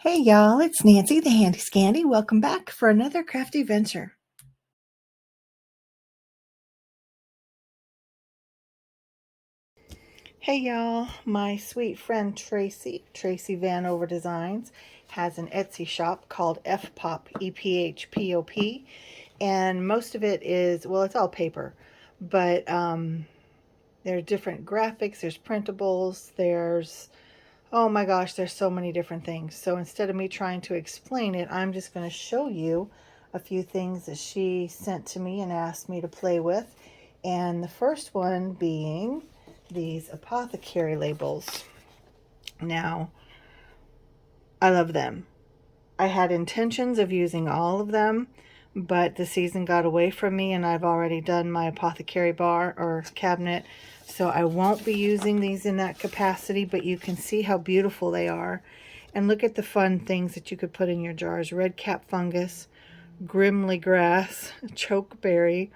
Hey y'all, it's Nancy the Handy Scandy. Welcome back for another crafty venture. Hey y'all, my sweet friend Tracy Vanover Designs, has an Etsy shop called Fpop, EPHPOP, and most of it is, well, it's all paper, but there are different graphics, there's printables, there's, oh my gosh, there's so many different things. So instead of me trying to explain it, I'm just going to show you a few things that she sent to me and asked me to play with. And the first one being these apothecary labels. Now, I love them. I had intentions of using all of them, but the season got away from me and I've already done my apothecary bar or cabinet, so I won't be using these in that capacity, but you can see how beautiful they are. And look at the fun things that you could put in your jars. Red cap fungus, grimly grass, chokeberry,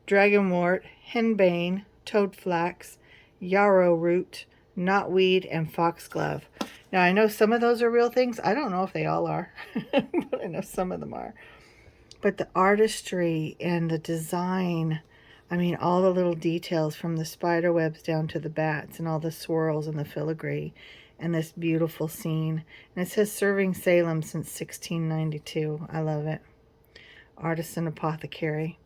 dragonwort, henbane, toadflax, yarrow root, knotweed, and foxglove. Now, I know some of those are real things. I don't know if they all are, but I know some of them are. But the artistry and the design, I mean, all the little details from the spider webs down to the bats and all the swirls and the filigree and this beautiful scene. And it says serving Salem since 1692. I love it. Artisan Apothecary.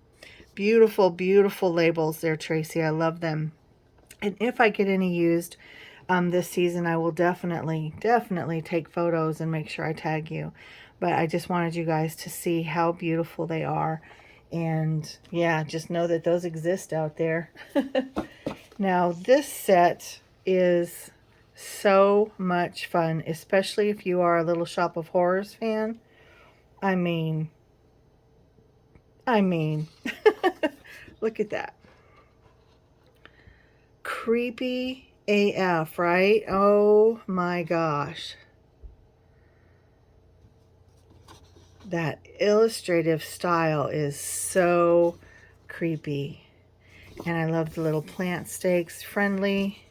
Beautiful, beautiful labels there, Tracy. I love them. And if I get any used this season, I will definitely take photos and make sure I tag you. But I just wanted you guys to see how beautiful they are. And yeah, just know that those exist out there. Now, this set is so much fun, especially if you are a Little Shop of Horrors fan. I mean, look at that. Creepy AF, right? Oh my gosh. That illustrative style is so creepy. And I love the little plant stakes. Friendly.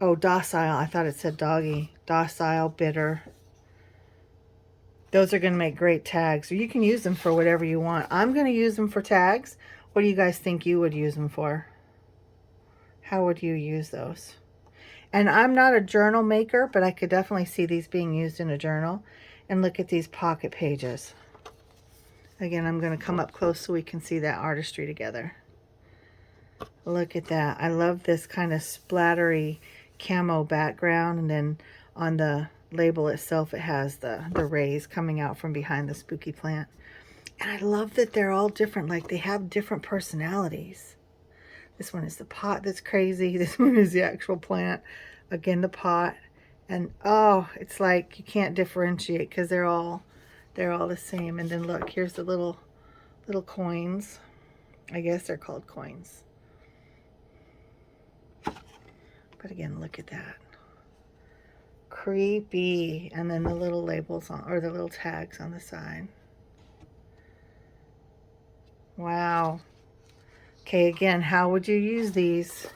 Oh, docile. I thought it said doggy. Docile, bitter. Those are going to make great tags. You can use them for whatever you want. I'm going to use them for tags. What do you guys think you would use them for? How would you use those? And I'm not a journal maker, but I could definitely see these being used in a journal. And look at these pocket pages. Again, I'm going to come up close so we can see that artistry together. Look at that. I love this kind of splattery camo background. And then on the label itself, it has the rays coming out from behind the spooky plant. And I love that they're all different. Like, they have different personalities. This one is the pot that's crazy. This one is the actual plant. Again, the pot. And oh, it's like you can't differentiate because they're all the same. And then look, here's the little coins. I guess they're called coins. But again, look at that. Creepy. And then the little labels on, or the little tags on the side. Wow. Okay, again, how would you use these?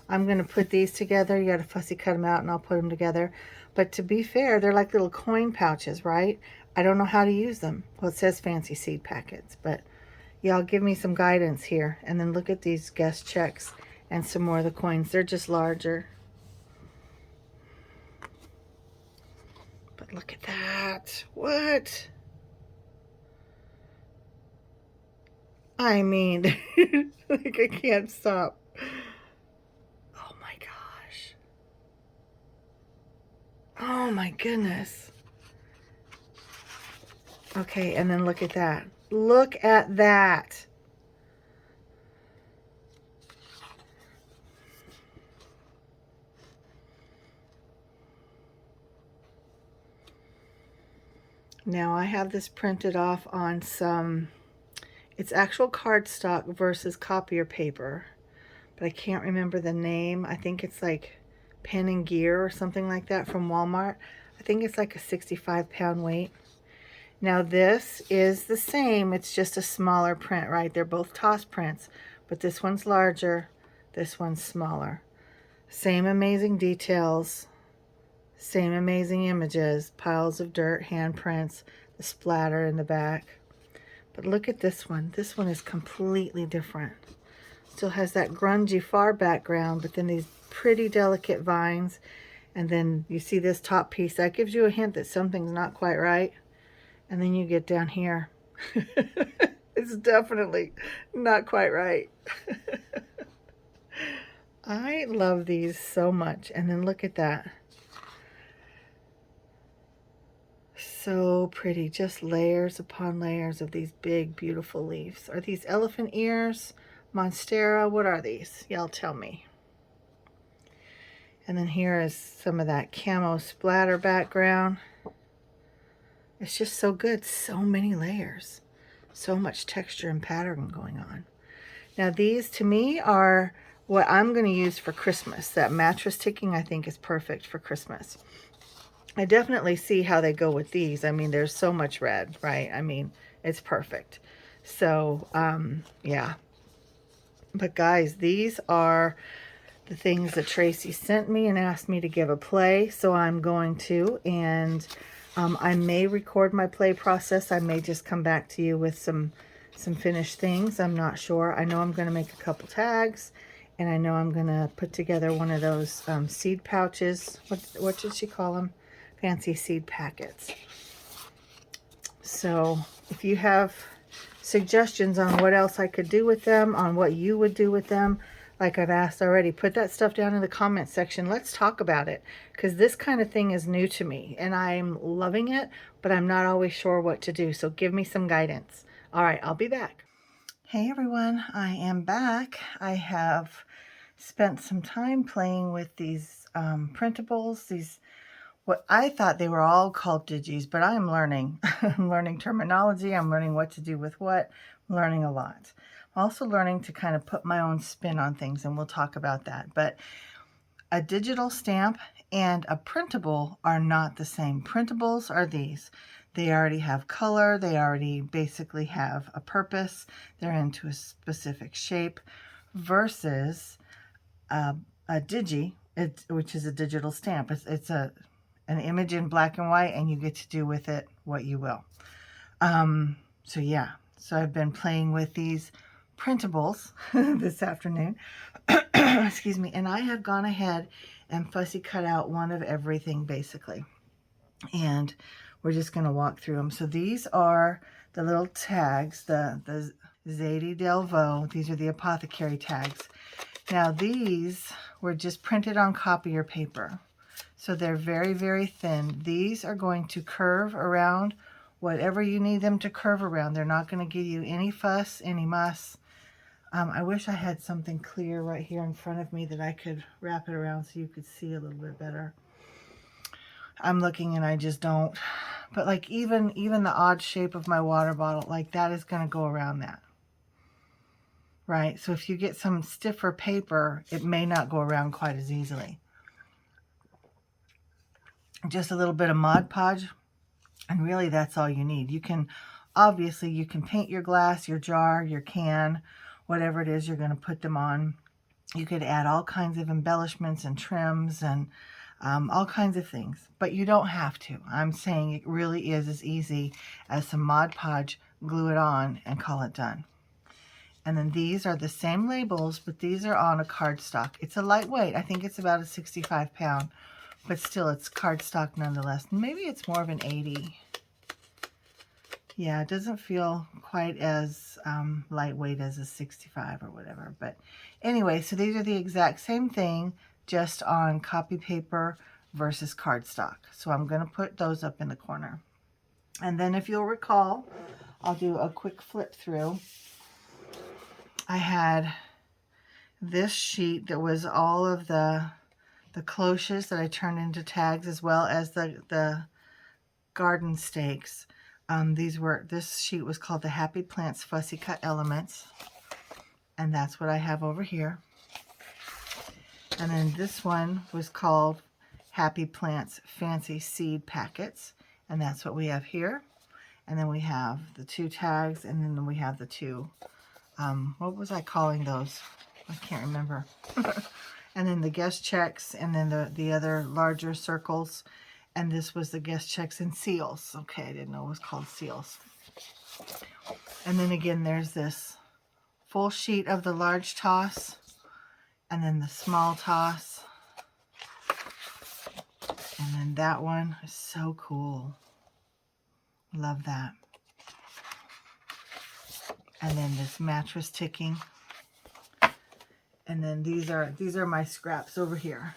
I'm going to put these together. You got to fussy cut them out and I'll put them together. But to be fair, they're like little coin pouches, right? I don't know how to use them. Well, it says fancy seed packets, but y'all give me some guidance here. And then look at these guest checks and some more of the coins. They're just larger. But look at that. What? I mean, like, I can't stop. Oh my gosh. Oh my goodness. Okay, and then look at that. Look at that. Now I have this printed off on some, it's actual cardstock versus copier paper, but I can't remember the name. I think it's like Pen and Gear or something like that from Walmart. I think it's like a 65-pound weight. Now this is the same, it's just a smaller print, right? They're both toss prints, but this one's larger, this one's smaller. Same amazing details, Same amazing images, piles of dirt, handprints, the splatter in the back. But look at this one. This one is completely different. Still has that grungy far background, but then these pretty delicate vines. And then you see this top piece. That gives you a hint that something's not quite right. And then you get down here. It's definitely not quite right. I love these so much. And then look at that. So pretty. Just layers upon layers of these big, beautiful leaves. Are these elephant ears? Monstera? What are these? Y'all tell me. And then here is some of that camo splatter background. It's just so good. So many layers. So much texture and pattern going on. Now these to me are what I'm going to use for Christmas. That mattress ticking I think is perfect for Christmas. I definitely see how they go with these. I mean, there's so much red, right? I mean, it's perfect. So, yeah. But guys, these are the things that Tracy sent me and asked me to give a play. So I'm going to, and I may record my play process. I may just come back to you with some finished things. I'm not sure. I know I'm going to make a couple tags, and I know I'm going to put together one of those seed pouches. What did she call them? Fancy seed packets. So if you have suggestions on what else I could do with them, on what you would do with them, like I've asked already, put that stuff down in the comment section. Let's talk about it, because this kind of thing is new to me and I'm loving it, but I'm not always sure what to do. So give me some guidance. All right, I'll be back. Hey everyone, I am back. I have spent some time playing with these printables, these what I thought they were all called digis, but I'm learning. I'm learning terminology. I'm learning what to do with what. I'm learning a lot. I'm also learning to kind of put my own spin on things, and we'll talk about that. But a digital stamp and a printable are not the same. Printables are these. They already have color. They already basically have a purpose. They're into a specific shape versus a digi, which is a digital stamp. It's an image in black and white, and you get to do with it what you will. So yeah, so I've been playing with these printables this afternoon. Excuse me. And I have gone ahead and fussy cut out one of everything basically. And we're just going to walk through them. So these are the little tags, the Zadie Delvaux. These are the apothecary tags. Now these were just printed on copier paper. So they're very, very thin. These are going to curve around whatever you need them to curve around. They're not going to give you any fuss, any muss. I wish I had something clear right here in front of me that I could wrap it around so you could see a little bit better. I'm looking and I just don't. But like even the odd shape of my water bottle, like that is going to go around that. Right? So if you get some stiffer paper, it may not go around quite as easily. Just a little bit of Mod Podge, and really that's all you need. You can, obviously, you can paint your glass, your jar, your can, whatever it is you're going to put them on. You could add all kinds of embellishments and trims and all kinds of things, but you don't have to. I'm saying it really is as easy as some Mod Podge, glue it on, and call it done. And then these are the same labels, but these are on a cardstock. It's a lightweight. I think it's about a 65 pound. But still, it's cardstock nonetheless. Maybe it's more of an 80. Yeah, it doesn't feel quite as lightweight as a 65 or whatever. But anyway, so these are the exact same thing, just on copy paper versus cardstock. So I'm going to put those up in the corner. And then if you'll recall, I'll do a quick flip through. I had this sheet that was all of the cloches that I turned into tags, as well as the garden stakes. This sheet was called the Happy Plants Fussy Cut Elements, and that's what I have over here. And then this one was called Happy Plants Fancy Seed Packets, and that's what we have here. And then we have the two tags, and then we have the two, what was I calling those? I can't remember. and then the guest checks, and then the other larger circles, and this was the guest checks and seals. Okay, I didn't know it was called seals. And then again, there's this full sheet of the large toss, and then the small toss, and then that one is so cool. Love that. And then this mattress ticking. And then these are my scraps over here.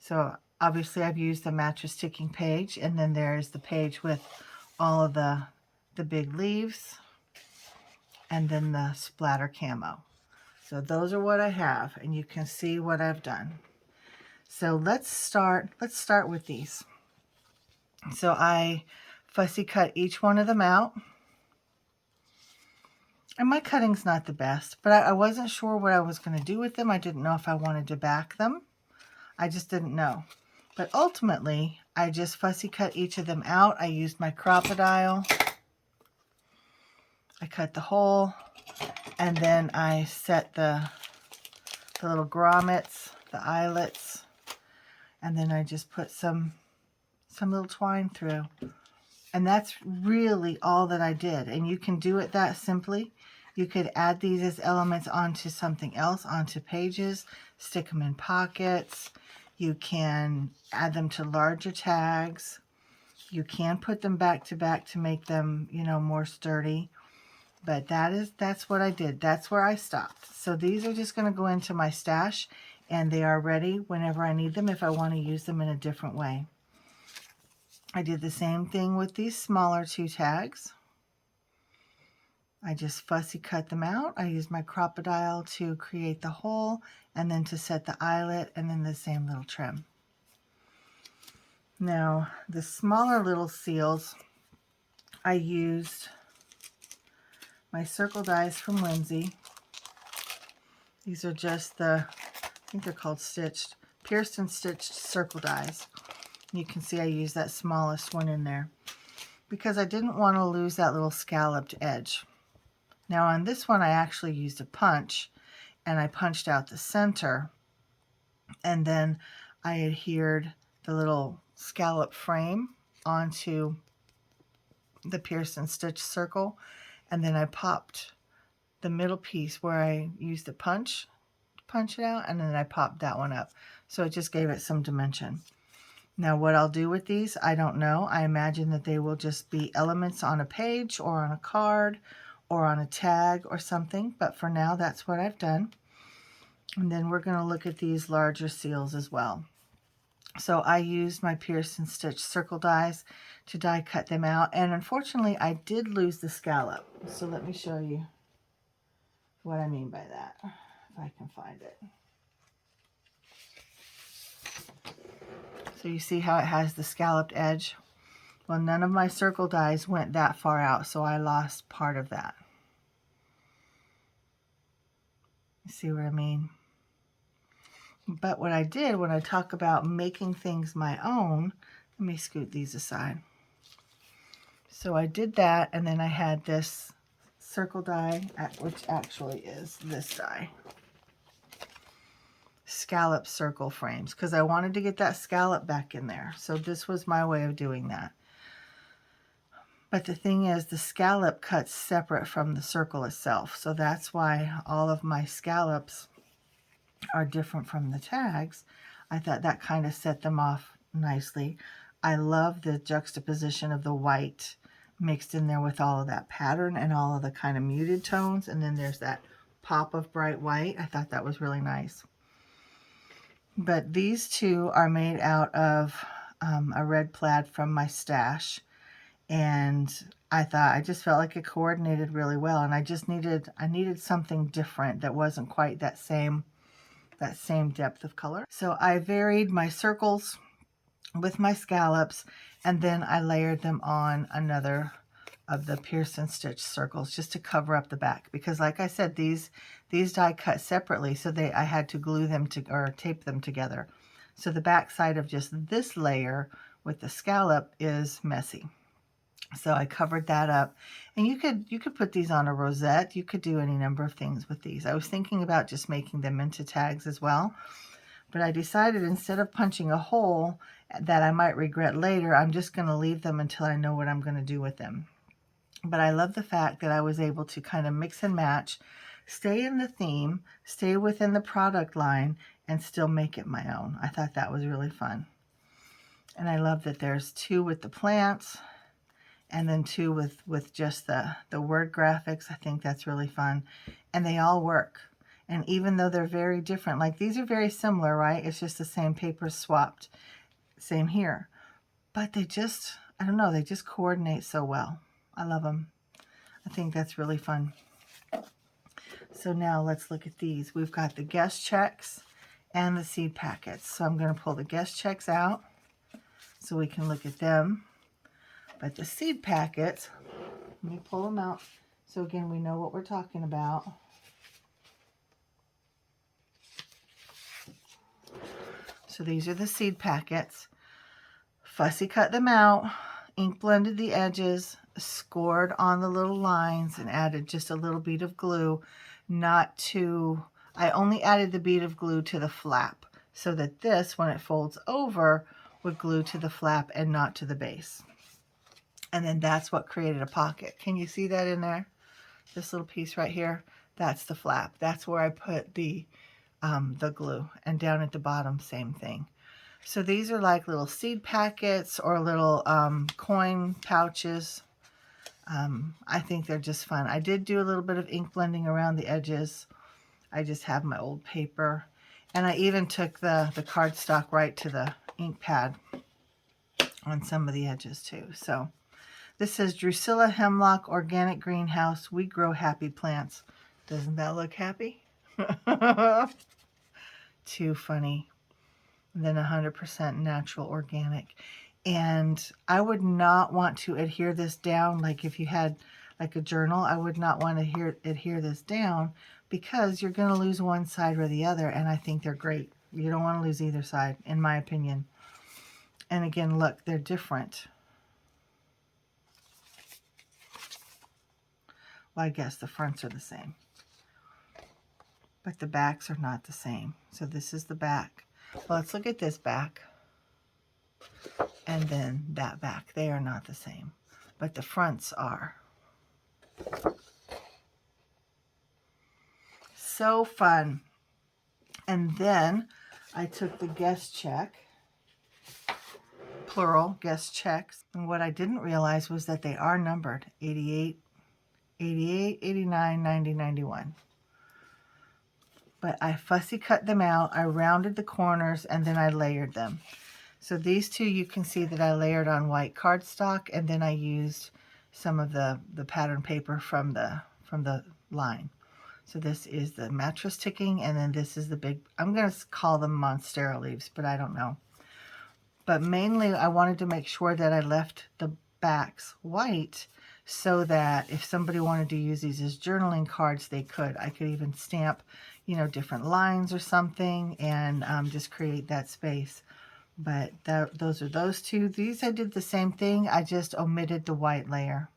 So obviously I've used the mattress ticking page, and then there's the page with all of the big leaves, and then the splatter camo. So those are what I have, and you can see what I've done. So let's start with these. So I fussy cut each one of them out. And my cutting's not the best, but I wasn't sure what I was going to do with them. I didn't know if I wanted to back them. I just didn't know. But ultimately, I just fussy cut each of them out. I used my crocodile. I cut the hole, and then I set the little grommets, the eyelets, and then I just put some little twine through. And that's really all that I did. And you can do it that simply. You could add these as elements onto something else, onto pages, stick them in pockets. You can add them to larger tags. You can put them back to back to make them, you know, more sturdy. But that's what I did. That's where I stopped. So these are just going to go into my stash, and they are ready whenever I need them if I want to use them in a different way. I did the same thing with these smaller 2 tags. I just fussy cut them out. I used my crocodile to create the hole, and then to set the eyelet, and then the same little trim. Now, the smaller little seals, I used my circle dies from Whimsy. These are just I think they're called pierced and stitched circle dies. You can see I used that smallest one in there because I didn't want to lose that little scalloped edge. Now on this one, I actually used a punch, and I punched out the center, and then I adhered the little scallop frame onto the pierced and stitched circle, and then I popped the middle piece where I used the punch it out, and then I popped that one up. So it just gave it some dimension. Now what I'll do with these, I don't know. I imagine that they will just be elements on a page or on a card or on a tag or something, but for now that's what I've done. And then we're going to look at these larger seals as well. So I used my pierced and stitched circle dies to die cut them out, and unfortunately I did lose the scallop. So let me show you what I mean by that, if I can find it. So you see how it has the scalloped edge? Well, none of my circle dies went that far out, so I lost part of that. You see what I mean? But what I did when I talk about making things my own, let me scoot these aside. So I did that, and then I had this circle die, which actually is this die. Scallop circle frames, because I wanted to get that scallop back in there. So this was my way of doing that. But the thing is, the scallop cuts separate from the circle itself. So that's why all of my scallops are different from the tags. I thought that kind of set them off nicely. I love the juxtaposition of the white mixed in there with all of that pattern and all of the kind of muted tones. And then there's that pop of bright white. I thought that was really nice. But these two are made out of a red plaid from my stash, and I just felt like it coordinated really well, and I needed something different that wasn't quite that same depth of color. So I varied my circles with my scallops, and then I layered them on another of the pierced and stitched circles just to cover up the back, because like I said, these die cut separately, so I had to glue them or tape them together. So the back side of just this layer with the scallop is messy. So I covered that up, and you could put these on a rosette. You could do any number of things with these. I was thinking about just making them into tags as well, But I decided instead of punching a hole that I might regret later, I'm just going to leave them until I know what I'm going to do with them. But I love the fact that I was able to kind of mix and match, stay in the theme, stay within the product line, and still make it my own. I thought that was really fun. And I love that there's 2 with the plants and then 2 with just the word graphics. I think that's really fun. And they all work. And even though they're very different, like these are very similar, right? It's just the same paper swapped. Same here. But they just, I don't know, they just coordinate so well. I love them. I think that's really fun. So now let's look at these. We've got the guest checks and the seed packets. So I'm going to pull the guest checks out so we can look at them. But the seed packets, let me pull them out so again we know what we're talking about. So these are the seed packets. Fussy cut them out, ink blended the edges, scored on the little lines, and added just a little bead of glue. I only added the bead of glue to the flap so that this, when it folds over, would glue to the flap and not to the base. And then that's what created a pocket. Can you see that in there? This little piece right here, that's the flap. That's where I put the glue. And down at the bottom, same thing. So these are like little seed packets or little coin pouches. I think they're just fun. I did do a little bit of ink blending around the edges. I just have my old paper. And I even took the cardstock right to the ink pad on some of the edges too. So this says Drusilla Hemlock Organic Greenhouse. We grow happy plants. Doesn't that look happy? Too funny. And then 100% natural organic. And I would not want to adhere this down. Like if you had like a journal, I would not want to adhere this down because you're going to lose one side or the other. And I think they're great. You don't want to lose either side, in my opinion. And again, look, they're different. Well, I guess the fronts are the same, but the backs are not the same. So this is the back. Well, let's look at this back and then that back. They are not the same, but the fronts are. So fun. And then I took the guest check, plural guest checks, and what I didn't realize was that they are numbered 88, 88, 89, 90, 91. But I fussy cut them out, I rounded the corners, and then I layered them. So these two, you can see that I layered on white cardstock, and then I used some of the pattern paper from the line. So this is the mattress ticking, and then this is the big, I'm going to call them Monstera leaves, but I don't know. But mainly I wanted to make sure that I left the backs white so that if somebody wanted to use these as journaling cards, they could. I could even stamp, you know, different lines or something and just create that space. But those are those two. These I did the same thing. I just omitted the white layer.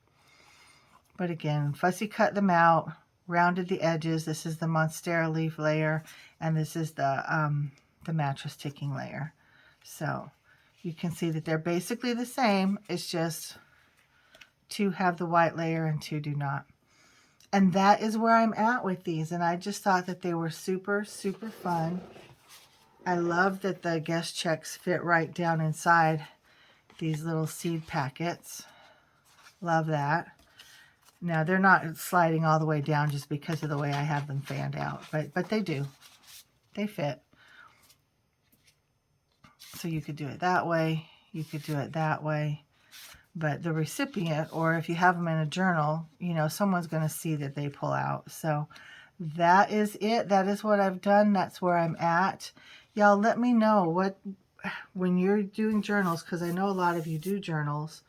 But again, fussy cut them out, rounded the edges. This is the Monstera leaf layer, and this is the mattress ticking layer. So you can see that they're basically the same. It's just two have the white layer and two do not. And that is where I'm at with these. And I just thought that they were super, super fun. I love that the guest checks fit right down inside these little seed packets. Love that. Now, they're not sliding all the way down just because of the way I have them fanned out, but they do. They fit. So you could do it that way. You could do it that way. But the recipient, or if you have them in a journal, you know, someone's going to see that they pull out. So that is it. That is what I've done. That's where I'm at. Y'all let me know when you're doing journals, because I know a lot of you do journals.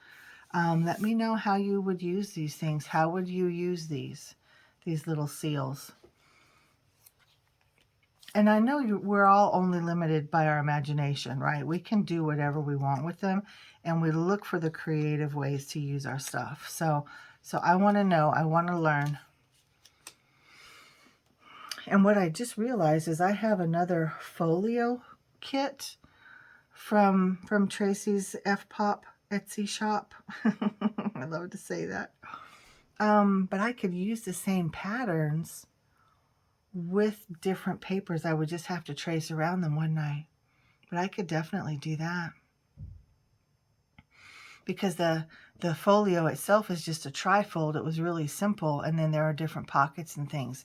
Let me know how you would use these things. How would you use these little seals? And I know we're all only limited by our imagination, right? We can do whatever we want with them, and we look for the creative ways to use our stuff. So I want to know. I want to learn. And what I just realized is I have another folio kit from Tracy's F-Pop Etsy shop. I love to say that. But I could use the same patterns with different papers. I would just have to trace around them one night. But I could definitely do that. Because the folio itself is just a trifold. It was really simple. And then there are different pockets and things.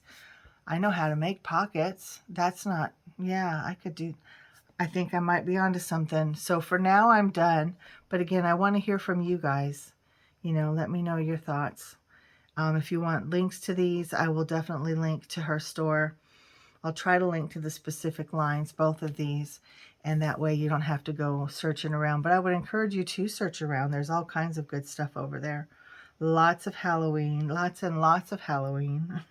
I know how to make pockets. That's not, yeah, I could do, I think I might be onto something. So for now, I'm done. But again, I want to hear from you guys. You know, let me know your thoughts. If you want links to these, I will definitely link to her store. I'll try to link to the specific lines, both of these, and that way you don't have to go searching around. But I would encourage you to search around. There's all kinds of good stuff over there. Lots of Halloween, lots and lots of Halloween.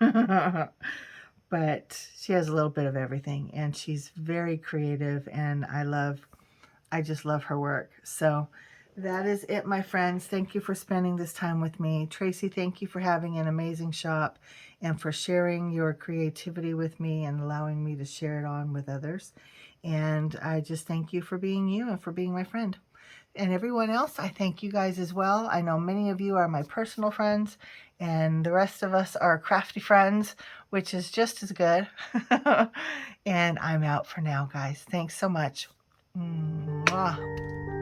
But she has a little bit of everything, and she's very creative, and I just love her work. So that is it, my friends. Thank you for spending this time with me. Tracy, thank you for having an amazing shop and for sharing your creativity with me and allowing me to share it on with others. And I just thank you for being you and for being my friend. And everyone else, I thank you guys as well. I know many of you are my personal friends, and the rest of us are crafty friends, which is just as good. And I'm out for now, guys. Thanks so much. Mwah.